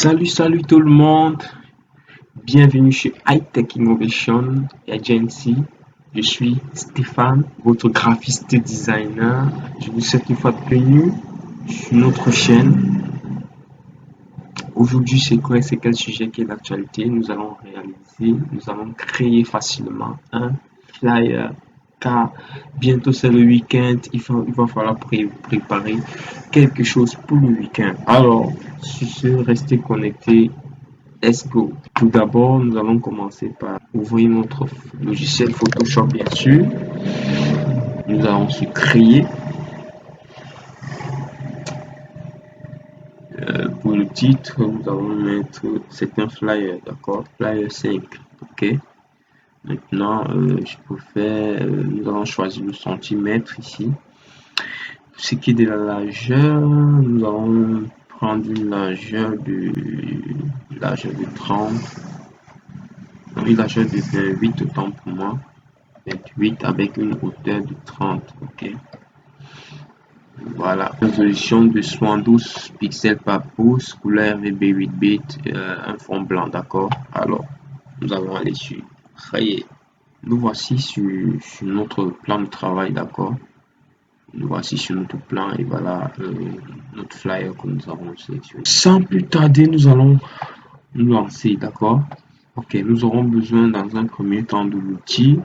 Salut tout le monde, bienvenue chez High Tech Innovation Agency. Je suis Stéphane, votre graphiste designer. Je vous souhaite une fois de bienvenue sur notre chaîne. Aujourd'hui, c'est quel sujet qui est d'actualité? Nous allons créer facilement un flyer car bientôt c'est le week-end. Il va falloir préparer quelque chose pour le week-end. Alors, sur ce, restez connectés. Let's go. Tout d'abord, nous allons commencer par ouvrir notre logiciel Photoshop, bien sûr. Nous allons se créer. Pour le titre, nous allons mettre, c'est un flyer, d'accord? Flyer 5, ok? Maintenant, je peux faire, nous allons choisir le centimètre ici. Pour ce qui est de la largeur, nous allons prendre une largeur de 30. Une largeur de 28 autant pour moi. 28 avec une hauteur de 30, ok. Voilà, résolution de 72 pixels par pouce, couleur RGB 8 bits, un fond blanc, d'accord. Alors, nous allons aller sur créer. Nous voici sur notre plan de travail, d'accord. Nous voici sur notre plan et voilà notre flyer que nous avons sélectionné. Sans plus tarder, nous allons nous lancer, d'accord. Ok, nous aurons besoin dans un premier temps de l'outil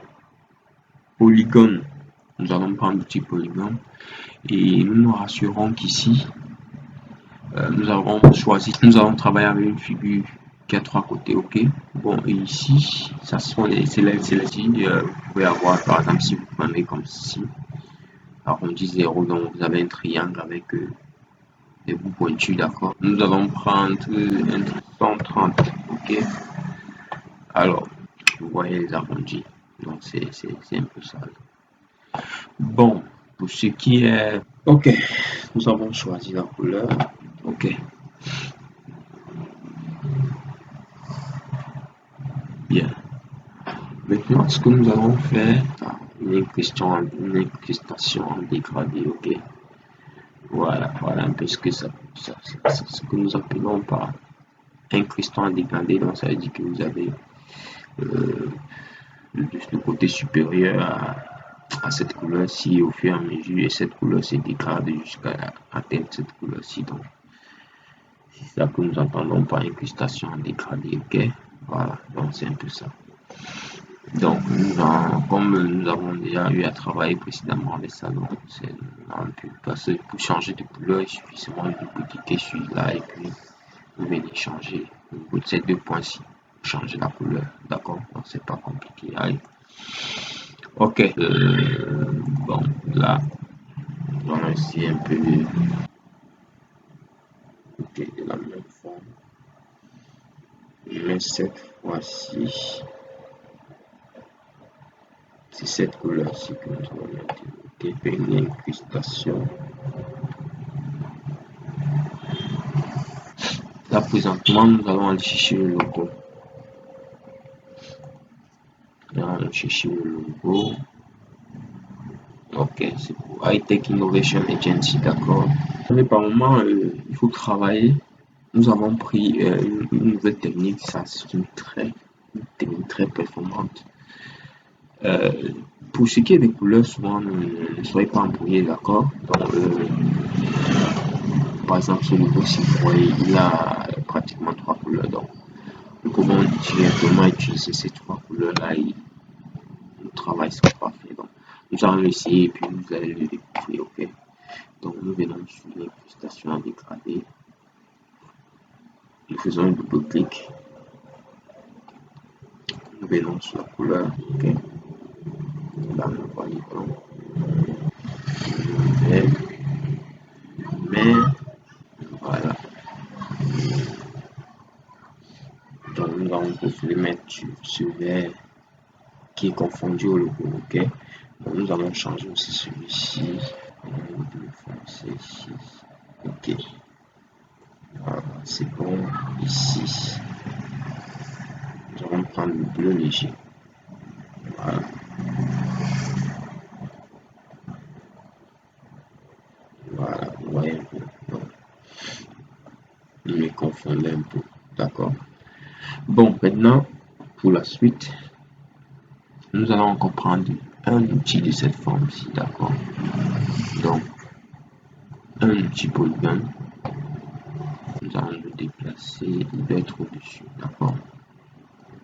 Polygone. Nous allons prendre l'outil Polygone et nous nous rassurons qu'ici nous allons travailler avec une figure qui a 3 côtés, ok. Bon, et ici ça sont c'est les lignes, vous pouvez avoir par exemple, si vous prenez comme ceci, arrondi 0, donc vous avez un triangle avec des bouts pointus, d'accord. Nous allons prendre un 130, ok. Alors vous voyez les arrondis, donc c'est un peu ça. Bon, pour ce qui est, ok, nous avons choisi la couleur, ok. Bien. Maintenant, ce que nous allons faire, une incrustation en dégradé, ok. Voilà un peu ce que ce que nous appelons par incrustant en dégradé. Donc ça veut dire que vous avez le côté supérieur à cette couleur-ci au fur et à mesure, et cette couleur s'est dégradée jusqu'à atteindre cette couleur-ci. Donc c'est ça que nous entendons par incrustation en dégradé, ok. Voilà, donc c'est un peu ça. Donc, comme nous avons déjà eu à travailler précédemment avec ça, donc c'est un peu parce que pour changer de couleur, il suffit seulement de cliquer sur là et puis vous venez changer au niveau de ces deux points-ci, changer la couleur, d'accord? Donc c'est pas compliqué. Allez. Ok, bon là, on va essayer un peu de la même forme, mais cette fois-ci, c'est cette couleur-ci que nous allons mettre. Ok, une incrustation. Là, présentement, nous allons aller chercher le logo. Ok, c'est pour High Tech Innovation Agency, d'accord. Mais par moment, il faut travailler. Nous avons pris une nouvelle technique, ça c'est une technique très performante. Pour ce qui est des couleurs, souvent ne soyez pas embrouillés, d'accord. Donc, par exemple, ce logo-ci, vous voyez, il a pratiquement 3 couleurs. Donc, nous pouvons directement utiliser ces 3 couleurs-là et le travail sera parfait. Donc, nous allons essayer et puis vous allez le découvrir, ok. Donc, nous venons sur l'incrustation à dégrader. Nous faisons un double clic. Nous venons sur la couleur, ok. Là, nous validons. Mais, voilà. Donc, nous allons le mettre sur ce vert qui est confondu au logo, ok. Donc, nous allons changer aussi celui-ci. Ici, ok. Voilà, c'est bon. Ici, nous allons prendre le bleu léger. Voilà. Voilà, vous voyez un peu. Donc, il me confondait un peu. Bon, maintenant, pour la suite, nous allons encore prendre un outil de cette forme-ci, d'accord? Donc, un outil polygone, nous allons le déplacer, il doit être au-dessus, d'accord?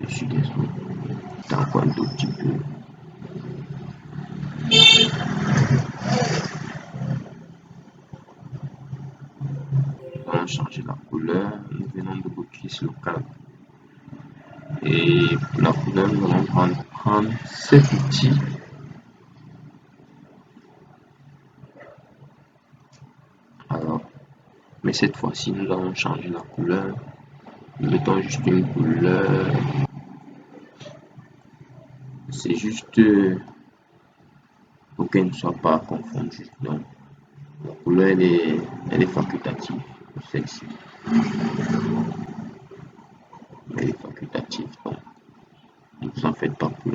Dessus des autres. Encore un tout petit peu. Nous allons changer la couleur, nous venons de cliquer sur le cadre. Et pour la couleur, nous allons prendre cet outil. Alors, mais cette fois-ci, nous allons changer la couleur. Nous mettons juste une couleur. C'est juste pour qu'elle ne soit pas confondue. Donc, la couleur, elle est facultative. Celle-ci, elle est facultative. Donc, ne vous en faites pas pour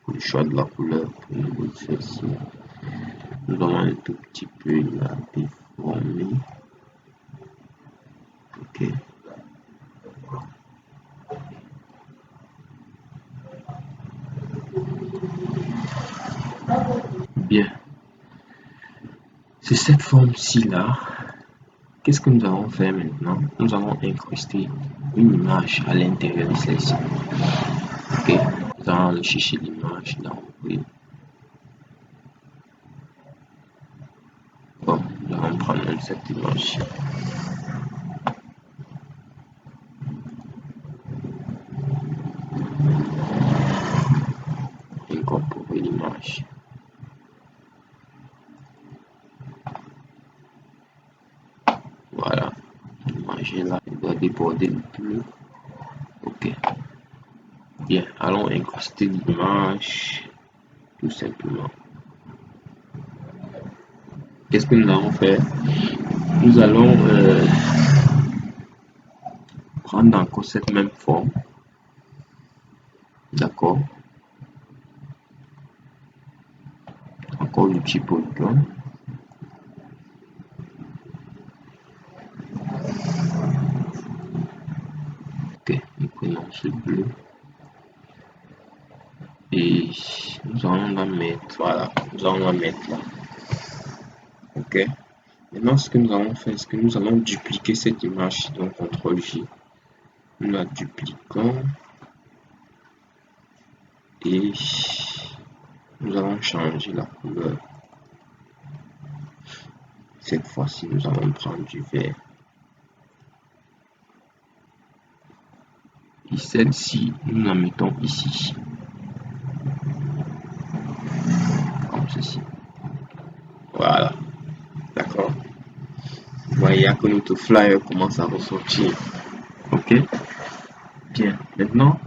le choix de la couleur. Pour le niveau de celle-ci, nous allons un tout petit peu la déformer. Ok. Bien. C'est cette forme-ci là. Qu'est-ce que nous allons faire maintenant? Nous allons incruster une image à l'intérieur de celle-ci. Ok. Nous allons aller chercher l'image là. Oui. Bon, nous allons prendre même cette image. Incorporer l'image. Voilà. L'image est là. Elle doit déborder le bleu. Ok. Bien. Allons incruster l'image. Tout simplement. Qu'est-ce que nous allons faire? Nous allons prendre encore cette même forme. D'accord. Encore l'outil polygone. Ok, nous prenons ce bleu et nous allons la mettre, voilà, nous allons la mettre là. Ok. Maintenant, ce que nous allons faire, c'est que nous allons dupliquer cette image, donc CTRL J. Nous la dupliquons et nous allons changer la couleur. Cette fois-ci, nous allons prendre du vert. Et celle-ci, nous la mettons ici. Comme ceci. Voilà. D'accord. Vous voyez que notre flyer commence à ressortir. Ok. Bien. Maintenant,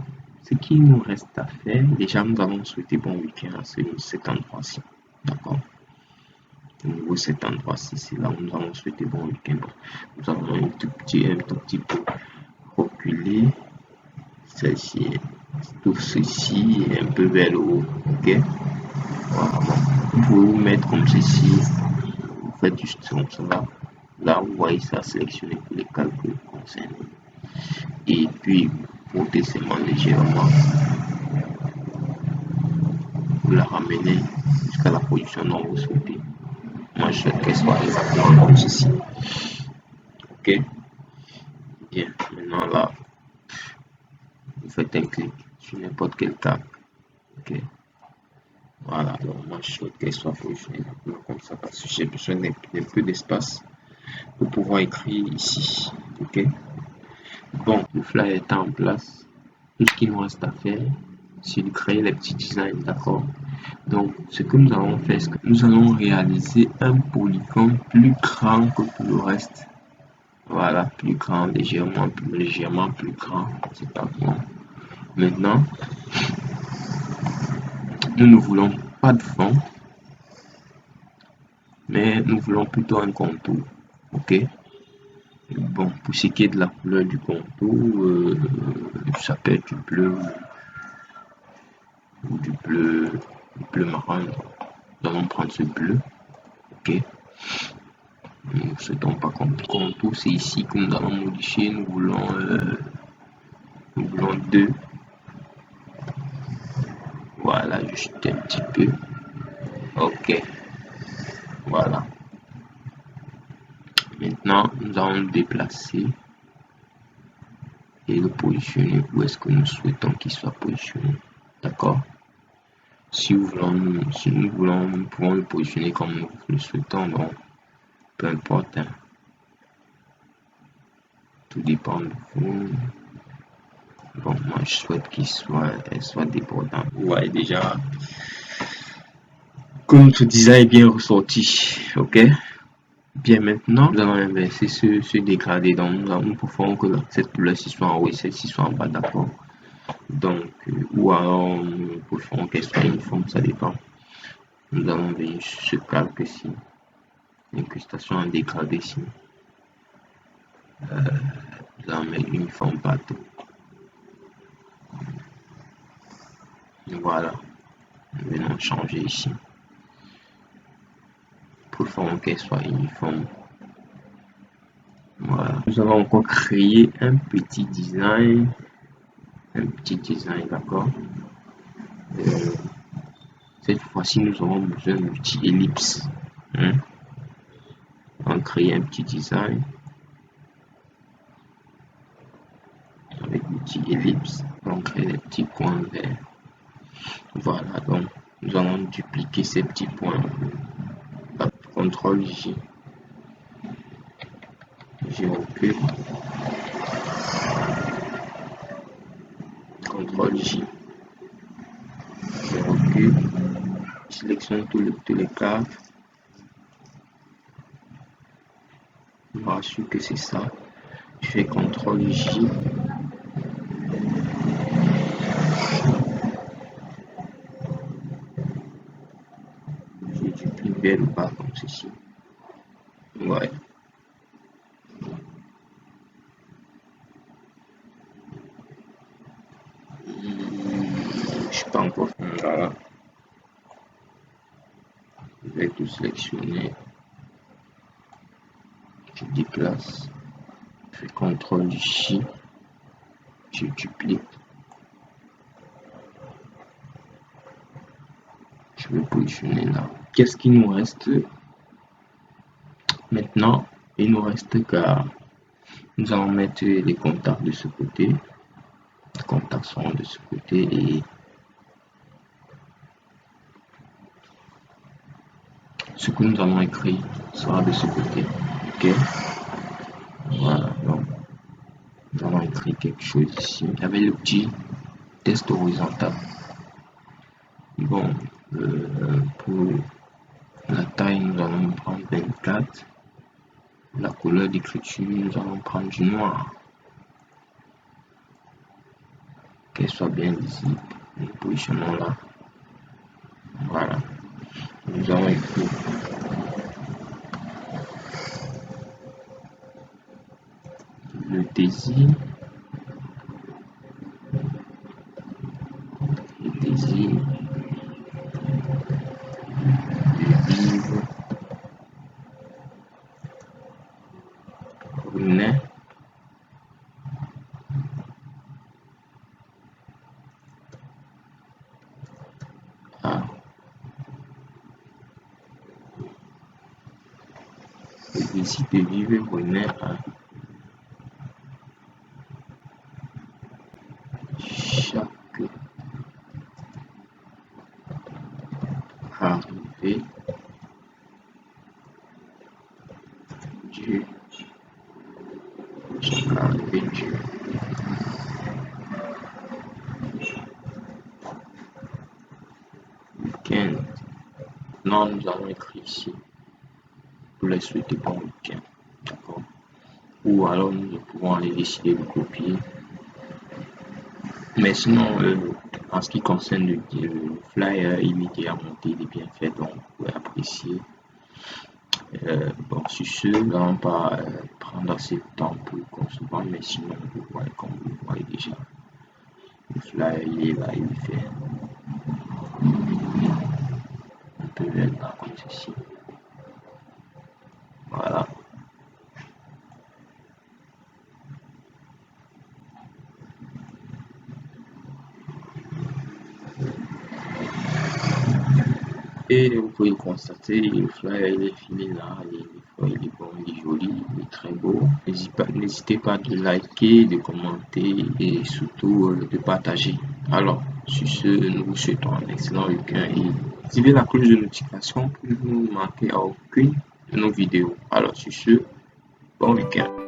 ce qu'il nous reste à faire, déjà nous allons souhaiter bon week-end à cet endroit-ci. D'accord. Au niveau de cet endroit-ci, c'est là où nous allons souhaiter bon week-end. Nous allons un tout petit peu reculer. Celle-ci, tout ceci est un peu vers le haut. Ok. Voilà. Vous pouvez vous mettre comme ceci. Vous faites juste comme ça. Là, vous voyez ça sélectionné pour les calculs concernés. Et puis, montez seulement légèrement. Vous la ramenez jusqu'à la position dont vous souhaitez. Moi, je souhaite qu'elle soit exactement comme ceci. Ok. Bien. Maintenant, là, vous faites un clic sur n'importe quel cap. Ok. Voilà. Donc, moi, je souhaite qu'elle soit positionnée comme ça parce que j'ai besoin d'un peu d'espace pour pouvoir écrire ici. Ok. Bon, le flyer est en place. Tout ce qu'il nous reste à faire, c'est de créer les petits designs. D'accord. Donc, ce que nous allons faire, c'est que nous allons réaliser un polygone plus grand que tout le reste. Voilà, plus grand, légèrement plus grand. C'est pas bon. Maintenant, nous ne voulons pas de fond, mais nous voulons plutôt un contour. Ok. Bon, pour ce qui est de la couleur du contour, ça peut être du bleu marron. Nous allons prendre ce bleu. Ok. Nous ne souhaitons pas comme contour, c'est ici que nous allons modifier. Nous voulons Nous voulons 2. Voilà, juste un petit peu. Ok, voilà. Maintenant, nous allons le déplacer et le positionner où est-ce que nous souhaitons qu'il soit positionné. D'accord? Si nous voulons, nous pouvons le positionner comme nous le souhaitons, donc peu importe, hein. Tout dépend de vous. Bon, moi je souhaite elle soit débordante. Vous voyez déjà que notre design est bien ressorti. Ok? Bien, maintenant, nous allons inverser ce dégradé. Donc, nous préférons que cette couleur-ci soit en haut et celle-ci soit en bas, d'accord? Donc, ou alors, nous préférons qu'elle soit uniforme, ça dépend. Nous allons venir sur ce calque-ci, l'incrustation en dégradé ici. Nous allons mettre uniforme partout. Voilà. Nous venons changer ici. Préférons qu'elle soit uniforme. Voilà. Nous allons encore créer un petit design. D'accord? Cette fois-ci, nous aurons besoin d'un petit ellipse. Hein? On va créer un petit design avec un petit ellipse. On crée des petits points verts. Voilà, donc nous allons dupliquer ces petits points. CTRL J. Je recule. CTRL J. Je recule. Je sélectionne tous les cadres. Je me rassure que c'est ça. Je fais CTRL J. Je duplique vers le bas comme ceci. Ouais. Je suis pas encore. Voilà. Je vais tout sélectionner. Je déplace. Je fais CTRL J. Je duplique. Je vais positionner là. Qu'est-ce qu'il nous reste maintenant? Il nous reste qu'à. Nous allons mettre les contacts de ce côté. Les contacts seront de ce côté et ce que nous allons écrire sera de ce côté. Ok. Voilà. Donc, nous allons écrire quelque chose ici avec le petit test horizontal. Bon, pour la taille, nous allons prendre 24. La couleur d'écriture, nous allons prendre du noir. Qu'elle soit bien visible. Nous positionnons là. Voilà. Nous allons écrire le désir. Le désir de vivre Brunei. Ah. Le désir de vivre Brunei à chaque arrivée du chaque arrivée du week-end. Non, nous allons écrire ici pour les souhaiter bon week-end. D'accord. Ou alors nous pouvons aller décider de copier. Mais sinon, en ce qui concerne le flyer, il est déjà monté, il est bien fait, donc vous pouvez apprécier. Bon, sur ce, nous n'allons pas prendre assez de temps pour le concevoir, mais sinon, vous voyez, comme vous le voyez déjà, le flyer, il est là, il est fait. On peut le mettre là, comme ceci. Voilà. constater, vous pouvez constater, le flyer il est fini là, il est bon, il est joli, il est très beau. N'hésitez pas de liker, de commenter et surtout de partager. Alors, sur ce, nous vous souhaitons un excellent week-end et activez la cloche de notification pour ne manquer à aucune de nos vidéos. Alors, sur ce, bon week-end.